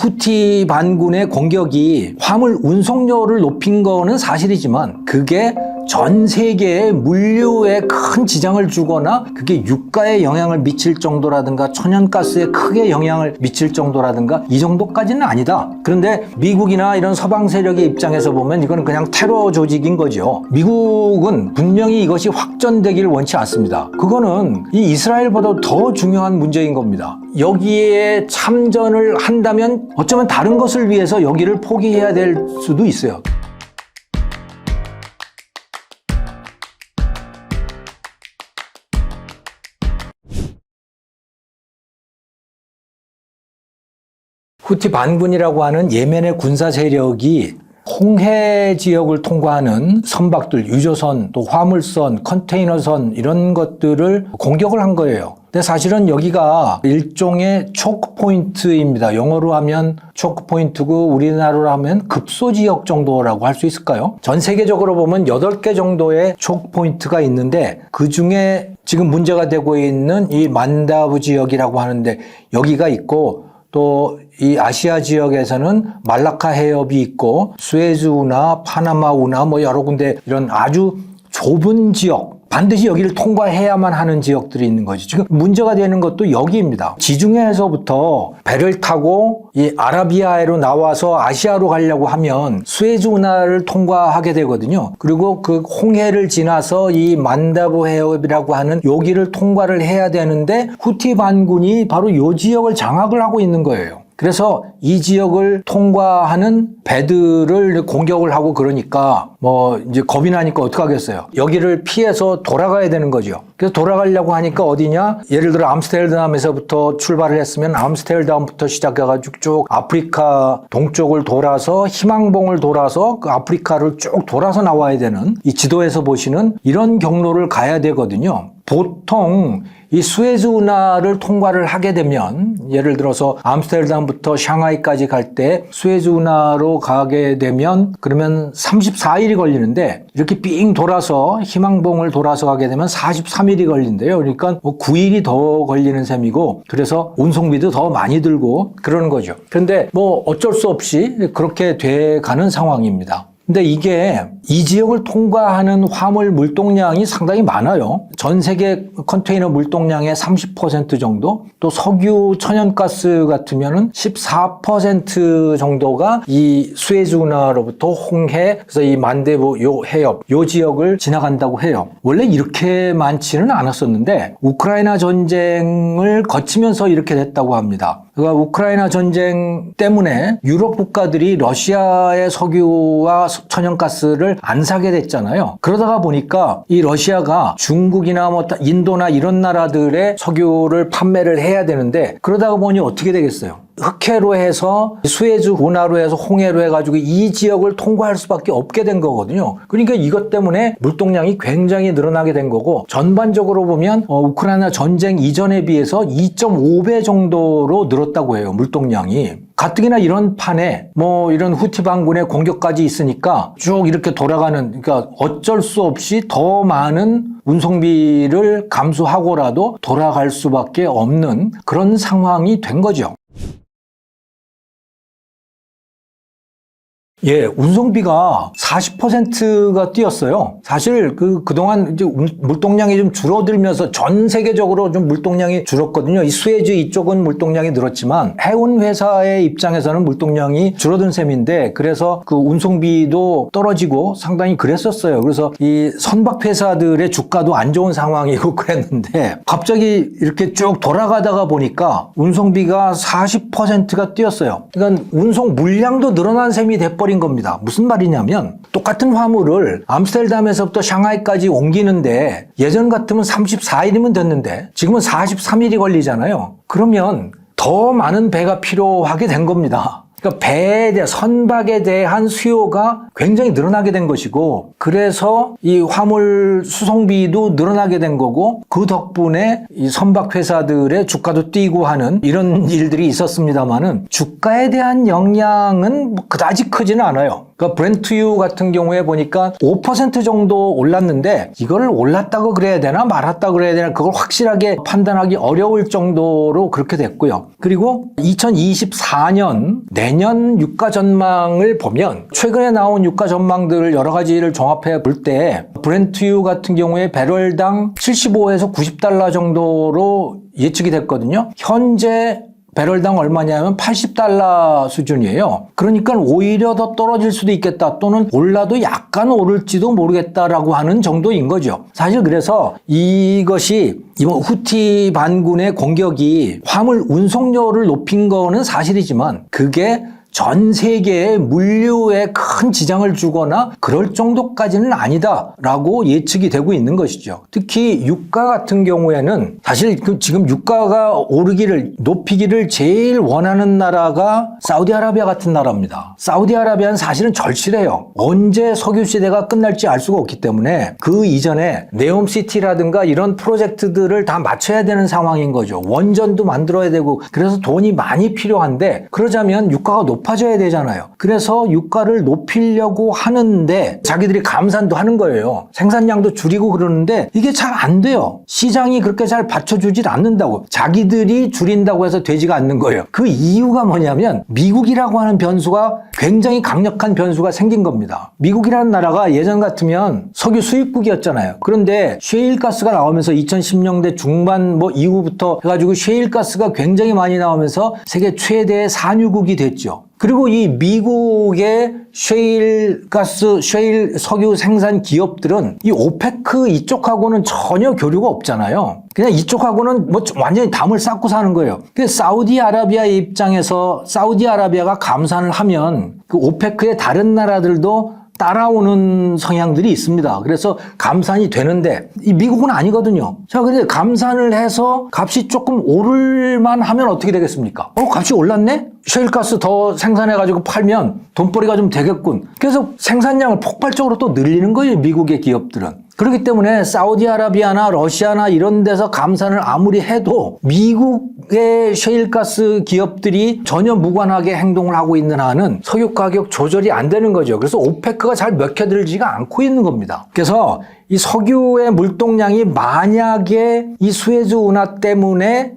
후티 반군의 공격이 화물 운송료를 높인 거는 사실이지만 그게 전 세계의 물류에 큰 지장을 주거나 그게 유가에 영향을 미칠 정도라든가 천연가스에 크게 영향을 미칠 정도라든가 이 정도까지는 아니다. 그런데 미국이나 이런 서방 세력의 입장에서 보면 이건 그냥 테러 조직인 거죠. 미국은 분명히 이것이 확전되기를 원치 않습니다. 그거는 이 이스라엘보다 더 중요한 문제인 겁니다. 여기에 참전을 한다면 어쩌면 다른 것을 위해서 여기를 포기해야 될 수도 있어요. 후티 반군이라고 하는 예멘의 군사 세력이 홍해 지역을 통과하는 선박들, 유조선, 또 화물선, 컨테이너선 이런 것들을 공격을 한 거예요. 근데 사실은 여기가 일종의 초크 포인트입니다. 영어로 하면 초크 포인트고 우리나라로 하면 급소 지역 정도라고 할 수 있을까요? 전 세계적으로 보면 8개 정도의 초크 포인트가 있는데 그중에 지금 문제가 되고 있는 이 만다부 지역이라고 하는데 여기가 있고 또 이 아시아 지역에서는 말라카 해협이 있고 스웨즈우나 파나마우나 뭐 여러 군데 이런 아주 좁은 지역 반드시 여기를 통과해야만 하는 지역들이 있는 거죠. 지금 문제가 되는 것도 여기입니다. 지중해에서부터 배를 타고 이 아라비아해로 나와서 아시아로 가려고 하면 스웨즈 운하를 통과하게 되거든요. 그리고 그 홍해를 지나서 이 만다부 해협이라고 하는 여기를 통과를 해야 되는데 후티 반군이 바로 이 지역을 장악을 하고 있는 거예요. 그래서 이 지역을 통과하는 배들을 공격을 하고 그러니까 뭐 이제 겁이 나니까 어떡하겠어요. 여기를 피해서 돌아가야 되는 거죠. 그래서 돌아가려고 하니까 어디냐? 예를 들어 암스테르담에서부터 출발을 했으면 암스테르담부터 시작해가지고 쭉 아프리카 동쪽을 돌아서 희망봉을 돌아서 그 아프리카를 쭉 돌아서 나와야 되는 이 지도에서 보시는 이런 경로를 가야 되거든요. 보통 이 스웨즈 운하를 통과를 하게 되면 예를 들어서 암스테르담부터 샹하이까지 갈 때 스웨즈 운하로 가게 되면 그러면 34일이 걸리는데 이렇게 삥 돌아서 희망봉을 돌아서 가게 되면 43일이 걸린대요. 그러니까 뭐 9일이 더 걸리는 셈이고 그래서 운송비도 더 많이 들고 그러는 거죠. 그런데 뭐 어쩔 수 없이 그렇게 돼가는 상황입니다. 근데 이게 이 지역을 통과하는 화물 물동량이 상당히 많아요. 전 세계 컨테이너 물동량의 30% 정도, 또 석유, 천연가스 같으면은 14% 정도가 이 스웨즈 운하로부터 홍해, 그래서 이 만데부 요 해협, 요 지역을 지나간다고 해요. 원래 이렇게 많지는 않았었는데 우크라이나 전쟁을 거치면서 이렇게 됐다고 합니다. 그러니까 우크라이나 전쟁 때문에 유럽 국가들이 러시아의 석유와 천연가스를 안 사게 됐잖아요. 그러다가 보니까 이 러시아가 중국이나 뭐 인도나 이런 나라들의 석유를 판매를 해야 되는데 그러다가 보니 어떻게 되겠어요? 흑해로 해서 스웨즈 운하로 해서 홍해로 해가지고 이 지역을 통과할 수밖에 없게 된 거거든요. 그러니까 이것 때문에 물동량이 굉장히 늘어나게 된 거고 전반적으로 보면 우크라이나 전쟁 이전에 비해서 2.5배 정도로 늘었다고 해요. 물동량이. 가뜩이나 이런 판에 뭐 이런 후티 반군의 공격까지 있으니까 쭉 이렇게 돌아가는 그러니까 어쩔 수 없이 더 많은 운송비를 감수하고라도 돌아갈 수밖에 없는 그런 상황이 된 거죠. 예, 운송비가 40%가 뛰었어요. 사실 그동안 이제 물동량이 좀 줄어들면서 전 세계적으로 좀 물동량이 줄었거든요. 이 스웨즈 이쪽은 물동량이 늘었지만 해운 회사의 입장에서는 물동량이 줄어든 셈인데 그래서 그 운송비도 떨어지고 상당히 그랬었어요. 그래서 이 선박 회사들의 주가도 안 좋은 상황이고 그랬는데 갑자기 이렇게 쭉 돌아가다가 보니까 운송비가 40%가 뛰었어요. 그러니까 운송 물량도 늘어난 셈이 돼버린 겁니다. 무슨 말이냐면 똑같은 화물을 암스테르담에서부터 샹하이까지 옮기는데 예전 같으면 34일이면 됐는데 지금은 43일이 걸리잖아요. 그러면 더 많은 배가 필요하게 된 겁니다. 그러니까 배에 대한 선박에 대한 수요가 굉장히 늘어나게 된 것이고 그래서 이 화물 수송비도 늘어나게 된 거고 그 덕분에 이 선박 회사들의 주가도 뛰고 하는 이런 일들이 있었습니다만은 주가에 대한 영향은 그다지 크지는 않아요. 그러니까 브렌트유 같은 경우에 보니까 5% 정도 올랐는데 이걸 올랐다고 그래야 되나 말았다고 그래야 되나 그걸 확실하게 판단하기 어려울 정도로 그렇게 됐고요. 그리고 2024년 내년 유가 전망을 보면 최근에 나온 유가 전망들을 여러 가지를 종합해 볼 때 브렌트유 같은 경우에 배럴당 75에서 90달러 정도로 예측이 됐거든요. 현재 배럴당 얼마냐면 80달러 수준이에요. 그러니까 오히려 더 떨어질 수도 있겠다 또는 올라도 약간 오를지도 모르겠다라고 하는 정도인 거죠. 사실 그래서 이것이 이번 후티 반군의 공격이 화물 운송료를 높인 거는 사실이지만 그게 전 세계의 물류에 큰 지장을 주거나 그럴 정도까지는 아니다라고 예측이 되고 있는 것이죠. 특히 유가 같은 경우에는 사실 지금 유가가 오르기를 높이기를 제일 원하는 나라가 사우디아라비아 같은 나라입니다. 사우디아라비아는 사실은 절실해요. 언제 석유 시대가 끝날지 알 수가 없기 때문에 그 이전에 네옴시티라든가 이런 프로젝트들을 다 맞춰야 되는 상황인 거죠. 원전도 만들어야 되고 그래서 돈이 많이 필요한데 그러자면 유가가 높아져야 되잖아요. 그래서 유가를 높이려고 하는데 자기들이 감산도 하는 거예요. 생산량도 줄이고 그러는데 이게 잘 안 돼요. 시장이 그렇게 잘 받쳐주질 않는다고. 자기들이 줄인다고 해서 되지가 않는 거예요. 그 이유가 뭐냐면 미국이라고 하는 변수가 굉장히 강력한 변수가 생긴 겁니다. 미국이라는 나라가 예전 같으면 석유 수입국이었잖아요. 그런데 셰일가스가 나오면서 2010년대 중반 이후부터 해가지고 셰일가스가 굉장히 많이 나오면서 세계 최대의 산유국이 됐죠. 그리고 이 미국의 셰일 석유 생산 기업들은 이 오페크 이쪽하고는 전혀 교류가 없잖아요. 그냥 이쪽하고는 완전히 담을 쌓고 사는 거예요. 근데 사우디아라비아의 입장에서 사우디아라비아가 감산을 하면 그 오페크의 다른 나라들도 따라오는 성향들이 있습니다. 그래서 감산이 되는데 이 미국은 아니거든요. 자, 근데 감산을 해서 값이 조금 오를만 하면 어떻게 되겠습니까? 값이 올랐네? 셰일가스 더 생산해가지고 팔면 돈벌이가 좀 되겠군. 그래서 생산량을 폭발적으로 또 늘리는 거예요, 미국의 기업들은. 그렇기 때문에 사우디아라비아나 러시아나 이런 데서 감산을 아무리 해도 미국의 셰일가스 기업들이 전혀 무관하게 행동을 하고 있는 한은 석유 가격 조절이 안 되는 거죠. 그래서 오페크가 잘 먹혀들지가 않고 있는 겁니다. 그래서 이 석유의 물동량이 만약에 이 수에즈 운하 때문에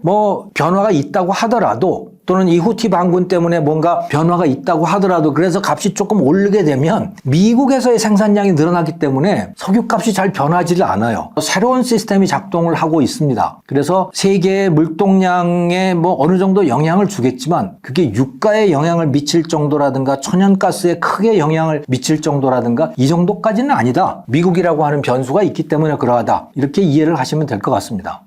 변화가 있다고 하더라도 또는 이 후티 반군 때문에 뭔가 변화가 있다고 하더라도 그래서 값이 조금 오르게 되면 미국에서의 생산량이 늘어나기 때문에 석유값이 잘 변하지를 않아요. 새로운 시스템이 작동을 하고 있습니다. 그래서 세계의 물동량에 어느 정도 영향을 주겠지만 그게 유가에 영향을 미칠 정도라든가 천연가스에 크게 영향을 미칠 정도라든가 이 정도까지는 아니다. 미국이라고 하는 변수가 있기 때문에 그러하다. 이렇게 이해를 하시면 될 것 같습니다.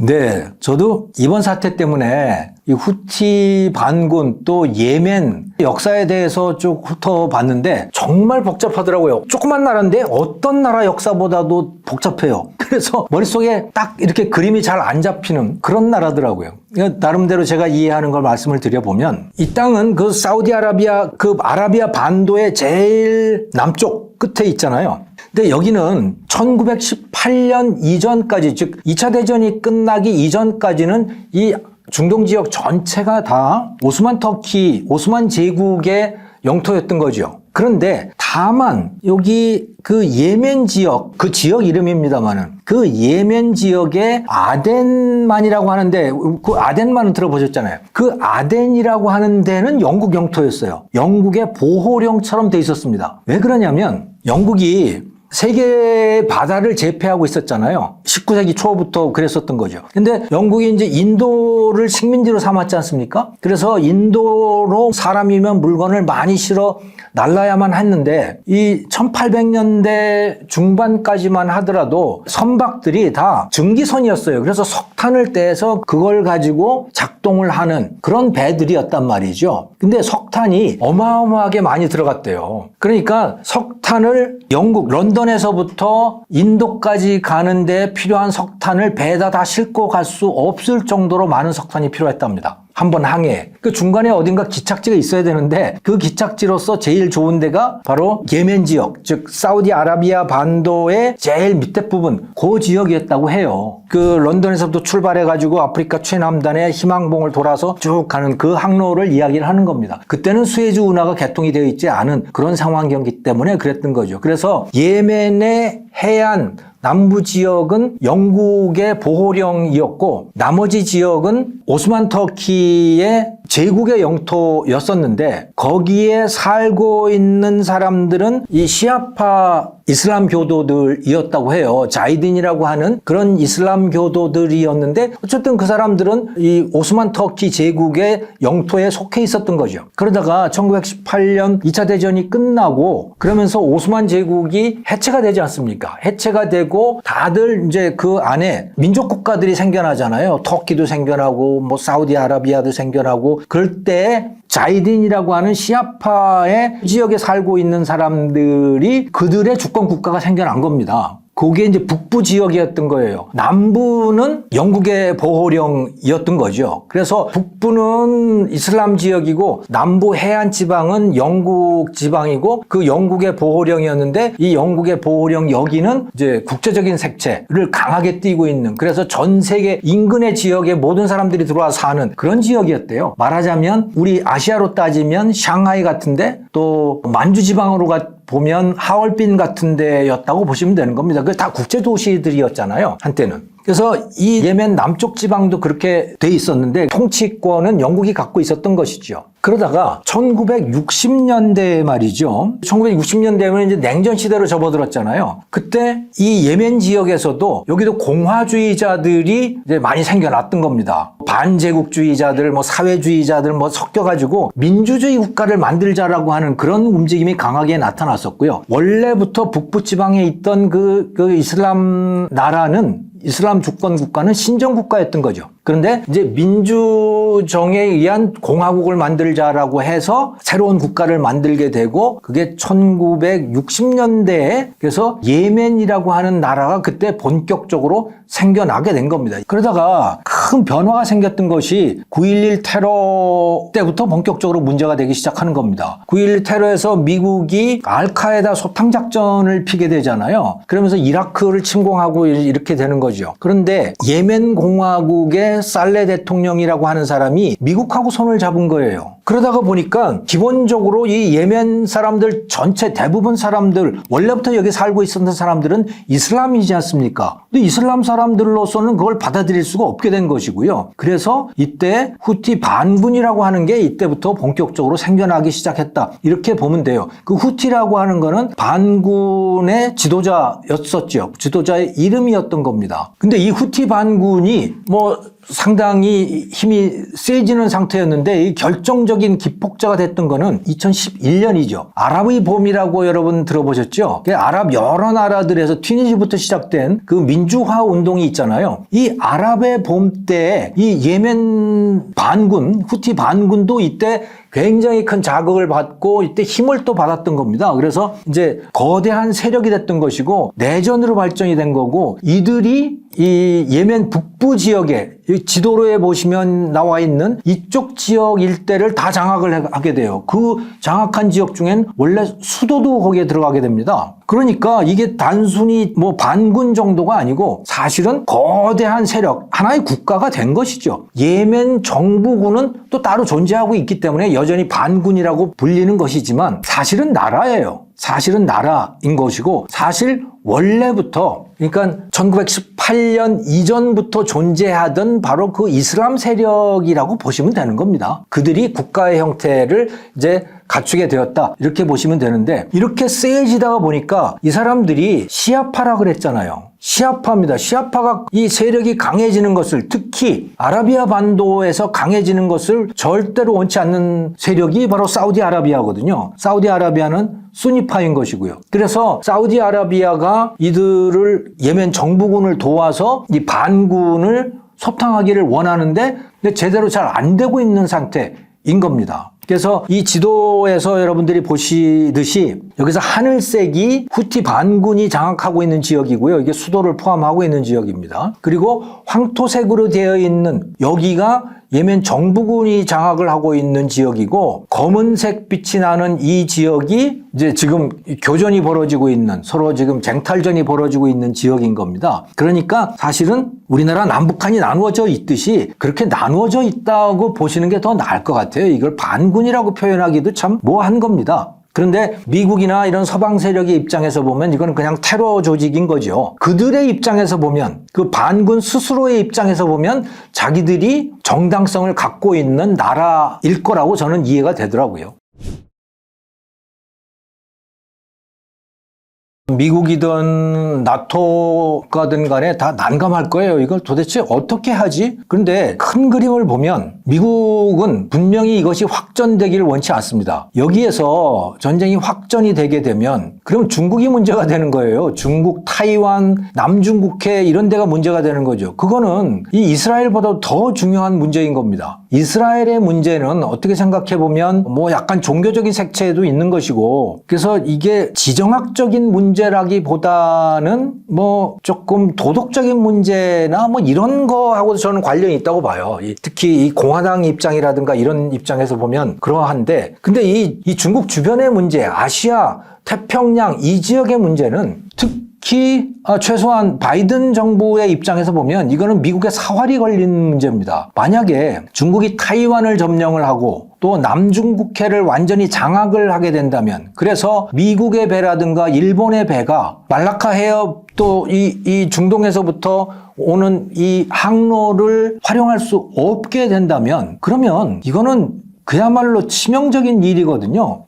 네, 저도 이번 사태 때문에 이 후티 반군 또 예멘 역사에 대해서 쭉 훑어봤는데 정말 복잡하더라고요. 조그만 나라인데 어떤 나라 역사보다도 복잡해요. 그래서 머릿속에 딱 이렇게 그림이 잘 안 잡히는 그런 나라더라고요. 나름대로 제가 이해하는 걸 말씀을 드려보면 이 땅은 그 사우디아라비아 그 아라비아 반도의 제일 남쪽 끝에 있잖아요. 근데 여기는 1918년 이전까지 즉 2차 대전이 끝나기 이전까지는 이 중동 지역 전체가 다 오스만 제국의 영토였던 거죠. 그런데 다만 여기 그 예멘 지역, 그 지역 이름입니다만은 그 예멘 지역의 아덴만이라고 하는데 그 아덴만은 들어보셨잖아요. 그 아덴이라고 하는 데는 영국 영토였어요. 영국의 보호령처럼 돼 있었습니다. 왜 그러냐면 영국이 세계 바다를 제패하고 있었잖아요. 19세기 초부터 그랬었던 거죠. 근데 영국이 이제 인도를 식민지로 삼았지 않습니까? 그래서 인도로 사람이면 물건을 많이 실어 날라야만 했는데 이 1800년대 중반까지만 하더라도 선박들이 다 증기선이었어요. 그래서 석탄을 떼서 그걸 가지고 작동을 하는 그런 배들이었단 말이죠. 근데 석탄이 어마어마하게 많이 들어갔대요. 그러니까 석탄을 영국 런던에서부터 인도까지 가는데 필요한 석탄을 배에다 다 싣고 갈 수 없을 정도로 많은 석탄이 필요했답니다. 한번 항해. 그 중간에 어딘가 기착지가 있어야 되는데 그 기착지로서 제일 좋은 데가 바로 예멘 지역, 즉 사우디아라비아 반도의 제일 밑에 부분, 그 지역이었다고 해요. 그 런던에서부터 출발해가지고 아프리카 최남단의 희망봉을 돌아서 쭉 가는 그 항로를 이야기를 하는 겁니다. 그때는 수에즈 운하가 개통이 되어 있지 않은 그런 상황이었기 때문에 그랬던 거죠. 그래서 예멘의 해안 남부 지역은 영국의 보호령이었고 나머지 지역은 오스만 터키의 제국의 영토였었는데 거기에 살고 있는 사람들은 이 시아파 이슬람 교도들이었다고 해요. 자이딘이라고 하는 그런 이슬람 교도들이었는데 어쨌든 그 사람들은 이 오스만 터키 제국의 영토에 속해 있었던 거죠. 그러다가 1918년 2차 대전이 끝나고 그러면서 오스만 제국이 해체가 되지 않습니까? 해체가 되고 다들 이제 그 안에 민족 국가들이 생겨나잖아요. 터키도 생겨나고 뭐 사우디아라비아도 생겨나고 그럴 때 자이딘이라고 하는 시아파의 지역에 살고 있는 사람들이 그들의 주권 국가가 생겨난 겁니다. 그게 이제 북부 지역이었던 거예요. 남부는 영국의 보호령이었던 거죠. 그래서 북부는 이슬람 지역이고 남부 해안 지방은 영국 지방이고 그 영국의 보호령이었는데 이 영국의 보호령 여기는 이제 국제적인 색채를 강하게 띠고 있는 그래서 전 세계 인근의 지역에 모든 사람들이 들어와 사는 그런 지역이었대요. 말하자면 우리 아시아로 따지면 샹하이 같은데 또 만주 지방으로 보면 하얼빈 같은 데였다고 보시면 되는 겁니다. 그게 다 국제도시들이었잖아요, 한때는. 그래서 이 예멘 남쪽 지방도 그렇게 돼 있었는데 통치권은 영국이 갖고 있었던 것이죠. 그러다가 1960년대에 말이죠. 1960년대면 이제 냉전 시대로 접어들었잖아요. 그때 이 예멘 지역에서도 여기도 공화주의자들이 이제 많이 생겨났던 겁니다. 반제국주의자들, 뭐 사회주의자들 뭐 섞여가지고 민주주의 국가를 만들자라고 하는 그런 움직임이 강하게 나타났었고요. 원래부터 북부 지방에 있던 그 이슬람 나라는 이슬람 주권 국가는 신정 국가였던 거죠. 그런데 이제 민주정에 의한 공화국을 만들자라고 해서 새로운 국가를 만들게 되고 그게 1960년대에 그래서 예멘이라고 하는 나라가 그때 본격적으로 생겨나게 된 겁니다. 그러다가 큰 변화가 생겼던 것이 9.11 테러 때부터 본격적으로 문제가 되기 시작하는 겁니다. 9.11 테러에서 미국이 알카에다 소탕작전을 피게 되잖아요. 그러면서 이라크를 침공하고 이렇게 되는 거죠. 그런데 예멘 공화국의 살레 대통령이라고 하는 사람이 미국하고 손을 잡은 거예요. 그러다가 보니까 기본적으로 이 예멘 사람들 전체 대부분 사람들 원래부터 여기 살고 있었던 사람들은 이슬람이지 않습니까? 근데 이슬람 사람들로서는 그걸 받아들일 수가 없게 된 것이고요. 그래서 이때 후티 반군이라고 하는 게 이때부터 본격적으로 생겨나기 시작했다. 이렇게 보면 돼요. 그 후티라고 하는 거는 반군의 지도자였었죠. 지도자의 이름이었던 겁니다. 근데 이 후티 반군이 뭐 상당히 힘이 세지는 상태였는데 이 결정적인 기폭제가 됐던 거는 2011년이죠. 아랍의 봄이라고 여러분 들어보셨죠? 아랍 여러 나라들에서 튀니지부터 시작된 그 민주화 운동이 있잖아요. 이 아랍의 봄 때 이 예멘 반군, 후티 반군도 이때 굉장히 큰 자극을 받고 이때 힘을 또 받았던 겁니다. 그래서 이제 거대한 세력이 됐던 것이고 내전으로 발전이 된 거고 이들이 이 예멘 북부 지역에 지도로에 보시면 나와 있는 이쪽 지역 일대를 다 장악을 하게 돼요. 그 장악한 지역 중엔 원래 수도도 거기에 들어가게 됩니다. 그러니까 이게 단순히 뭐 반군 정도가 아니고 사실은 거대한 세력, 하나의 국가가 된 것이죠. 예멘 정부군은 또 따로 존재하고 있기 때문에 여전히 반군이라고 불리는 것이지만 사실은 나라예요. 사실은 나라인 것이고 사실 원래부터 그러니까 1918년 이전부터 존재하던 바로 그 이슬람 세력이라고 보시면 되는 겁니다. 그들이 국가의 형태를 이제 갖추게 되었다. 이렇게 보시면 되는데 이렇게 세지다가 보니까 이 사람들이 시아파라 그랬잖아요. 시아파입니다. 시아파가 이 세력이 강해지는 것을 특히 아라비아 반도에서 강해지는 것을 절대로 원치 않는 세력이 바로 사우디아라비아거든요. 사우디아라비아는 수니파인 것이고요. 그래서 사우디아라비아가 이들을 예멘 정부군을 도와서 이 반군을 소탕하기를 원하는데 제대로 잘 안 되고 있는 상태인 겁니다. 그래서 이 지도에서 여러분들이 보시듯이 여기서 하늘색이 후티 반군이 장악하고 있는 지역이고요. 이게 수도를 포함하고 있는 지역입니다. 그리고 황토색으로 되어 있는 여기가 예멘 정부군이 장악을 하고 있는 지역이고, 검은색 빛이 나는 이 지역이 이제 지금 교전이 벌어지고 있는, 서로 지금 쟁탈전이 벌어지고 있는 지역인 겁니다. 그러니까 사실은 우리나라 남북한이 나누어져 있듯이 그렇게 나누어져 있다고 보시는 게 더 나을 것 같아요. 이걸 반군이라고 표현하기도 참 뭐한 겁니다. 그런데 미국이나 이런 서방 세력의 입장에서 보면 이건 그냥 테러 조직인 거죠. 그들의 입장에서 보면, 그 반군 스스로의 입장에서 보면 자기들이 정당성을 갖고 있는 나라일 거라고 저는 이해가 되더라고요. 미국이든 나토가든 간에 다 난감할 거예요. 이걸 도대체 어떻게 하지? 그런데 큰 그림을 보면 미국은 분명히 이것이 확전되기를 원치 않습니다. 여기에서 전쟁이 확전이 되게 되면 그럼 중국이 문제가 되는 거예요. 중국, 타이완, 남중국해 이런 데가 문제가 되는 거죠. 그거는 이 이스라엘보다 더 중요한 문제인 겁니다. 이스라엘의 문제는 어떻게 생각해 보면 뭐 약간 종교적인 색채도 있는 것이고, 그래서 이게 지정학적인 문제라기보다는 뭐 조금 도덕적인 문제나 뭐 이런 거하고도 저는 관련이 있다고 봐요. 특히 이 공화당 입장이라든가 이런 입장에서 보면 그러한데, 근데 이 중국 주변의 문제, 아시아, 태평양 이 지역의 문제는 특히 최소한 바이든 정부의 입장에서 보면 이거는 미국의 사활이 걸린 문제입니다. 만약에 중국이 타이완을 점령을 하고 또 남중국해를 완전히 장악을 하게 된다면, 그래서 미국의 배라든가 일본의 배가 말라카 해협 또 이 중동에서부터 오는 이 항로를 활용할 수 없게 된다면, 그러면 이거는 그야말로 치명적인 일이거든요.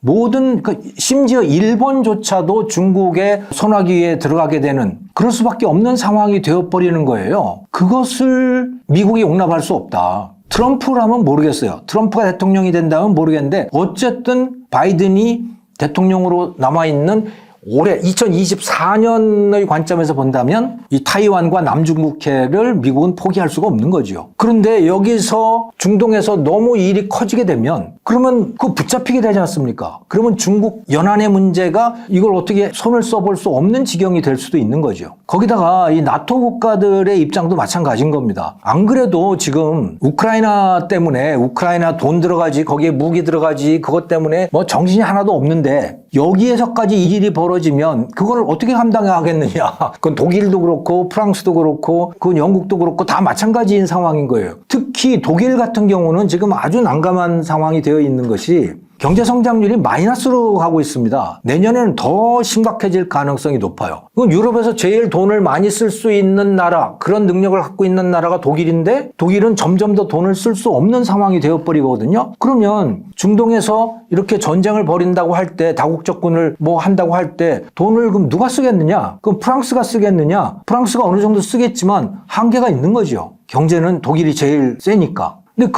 심지어 일본조차도 중국의 손아귀에 들어가게 되는, 그럴 수밖에 없는 상황이 되어버리는 거예요. 그것을 미국이 용납할 수 없다. 트럼프라면 모르겠어요. 트럼프가 대통령이 된다면 모르겠는데, 어쨌든 바이든이 대통령으로 남아있는 올해 2024년의 관점에서 본다면 이 타이완과 남중국해를 미국은 포기할 수가 없는 거죠. 그런데 여기서 중동에서 너무 일이 커지게 되면 그러면 그 붙잡히게 되지 않습니까? 그러면 중국 연안의 문제가 이걸 어떻게 손을 써볼 수 없는 지경이 될 수도 있는 거죠. 거기다가 이 나토 국가들의 입장도 마찬가지인 겁니다. 안 그래도 지금 우크라이나 때문에, 우크라이나 돈 들어가지, 거기에 무기 들어가지, 그것 때문에 뭐 정신이 하나도 없는데 여기에서까지 이 일이 벌어지면 그거를 어떻게 감당하겠느냐. 그건 독일도 그렇고 프랑스도 그렇고 그건 영국도 그렇고 다 마찬가지인 상황인 거예요. 특히 독일 같은 경우는 지금 아주 난감한 상황이 되어 있는 것이 경제 성장률이 마이너스로 가고 있습니다. 내년에는 더 심각해질 가능성이 높아요. 유럽에서 제일 돈을 많이 쓸 수 있는 나라, 그런 능력을 갖고 있는 나라가 독일인데 독일은 점점 더 돈을 쓸 수 없는 상황이 되어버리거든요. 그러면 중동에서 이렇게 전쟁을 벌인다고 할 때, 다국적군을 뭐 한다고 할 때 돈을 그럼 누가 쓰겠느냐? 그럼 프랑스가 쓰겠느냐? 프랑스가 어느 정도 쓰겠지만 한계가 있는 거죠. 경제는 독일이 제일 세니까. 근데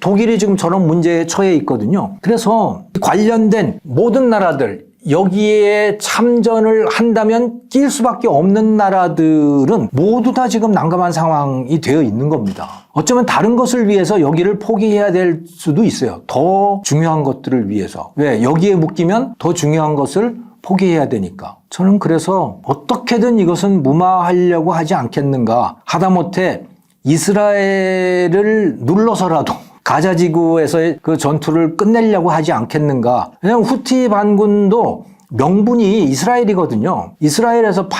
독일이 지금 저런 문제에 처해 있거든요. 그래서 관련된 모든 나라들, 여기에 참전을 한다면 낄 수밖에 없는 나라들은 모두 다 지금 난감한 상황이 되어 있는 겁니다. 어쩌면 다른 것을 위해서 여기를 포기해야 될 수도 있어요. 더 중요한 것들을 위해서. 왜? 여기에 묶이면 더 중요한 것을 포기해야 되니까. 저는 그래서 어떻게든 이것은 무마하려고 하지 않겠는가. 하다못해 이스라엘을 눌러서라도 가자 지구에서의 그 전투를 끝내려고 하지 않겠는가. 왜냐하면 후티 반군도 명분이 이스라엘이거든요. 이스라엘에서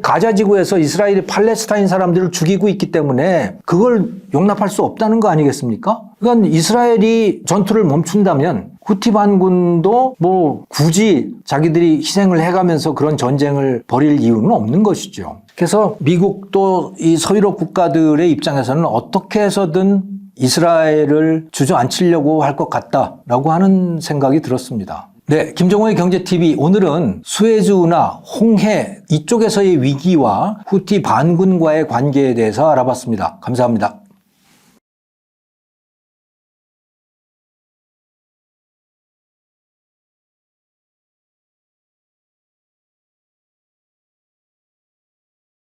가자 지구에서 이스라엘이 팔레스타인 사람들을 죽이고 있기 때문에 그걸 용납할 수 없다는 거 아니겠습니까? 그러니까 이스라엘이 전투를 멈춘다면 후티 반군도 뭐 굳이 자기들이 희생을 해가면서 그런 전쟁을 벌일 이유는 없는 것이죠. 그래서 미국도 이 서유럽 국가들의 입장에서는 어떻게 해서든 이스라엘을 주저앉히려고 할 것 같다라고 하는 생각이 들었습니다. 네, 김종호의 경제TV, 오늘은 수에즈운하, 홍해 이쪽에서의 위기와 후티 반군과의 관계에 대해서 알아봤습니다. 감사합니다.